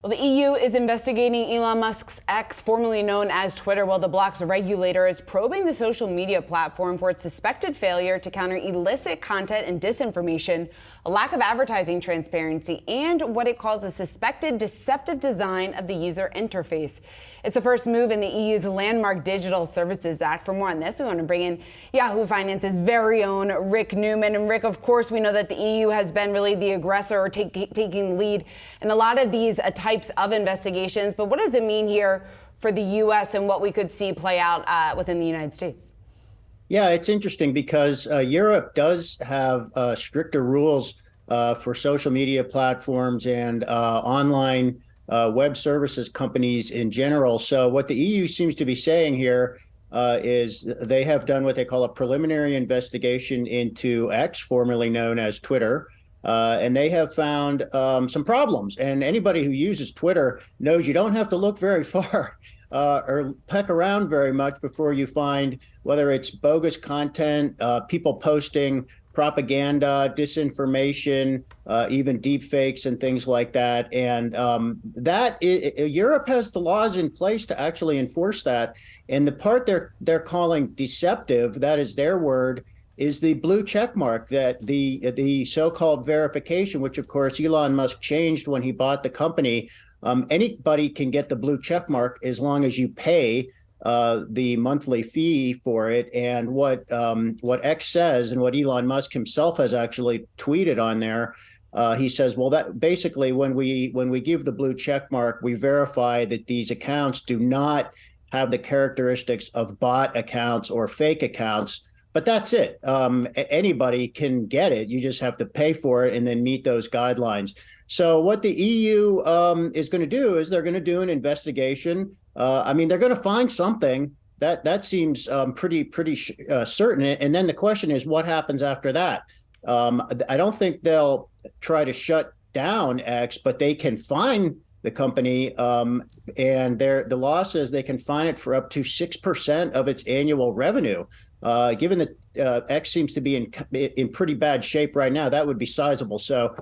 Well, the EU is investigating Elon Musk's X, formerly known as Twitter, while the bloc's regulator is probing the social media platform for its suspected failure to counter illicit content and disinformation, a lack of advertising transparency, and what it calls a suspected deceptive design of the user interface. It's the first move in the EU's landmark Digital Services Act. For more on this, we want to bring in Yahoo Finance's very own Rick Newman. And Rick, of course, we know that the EU has been really the aggressor or taking lead in a lot of these types of investigations. But what does it mean here for the U.S. and what we could see play out within the United States? Yeah, it's interesting because Europe does have stricter rules for social media platforms and online web services companies in general. So what the EU seems to be saying here is they have done what they call a preliminary investigation into X, formerly known as Twitter. And they have found some problems. And anybody who uses Twitter knows you don't have to look very far or peck around very much before you find whether it's bogus content, people posting propaganda, disinformation, even deep fakes and things like that. And Europe has the laws in place to actually enforce that. And the part they're calling deceptive, that is their word, is the blue check mark, that the so-called verification, which of course Elon Musk changed when he bought the company. Anybody can get the blue check mark as long as you pay the monthly fee for it. And what X says, and what Elon Musk himself has actually tweeted on there, he says, well, that basically when we give the blue check mark, we verify that these accounts do not have the characteristics of bot accounts or fake accounts. But that's it. Anybody can get it. You just have to pay for it and then meet those guidelines. So what the EU is going to do is they're going to do an investigation. I mean, they're going to find something that seems pretty certain. And then the question is, what happens after that? I don't think they'll try to shut down X, but they can fine the company. And the law says they can fine it for up to 6% of its annual revenue. Given that X seems to be in pretty bad shape right now, that would be sizable. So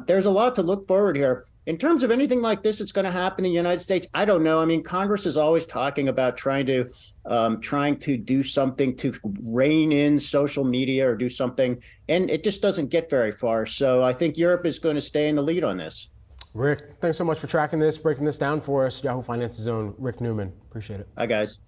there's a lot to look forward here. In terms of anything like this that's going to happen in the United States, I don't know. I mean, Congress is always talking about trying to do something to rein in social media or do something, and it just doesn't get very far. So I think Europe is going to stay in the lead on this. Rick, thanks so much for tracking this, breaking this down for us. Yahoo Finance's own Rick Newman. Appreciate it. Hi, guys.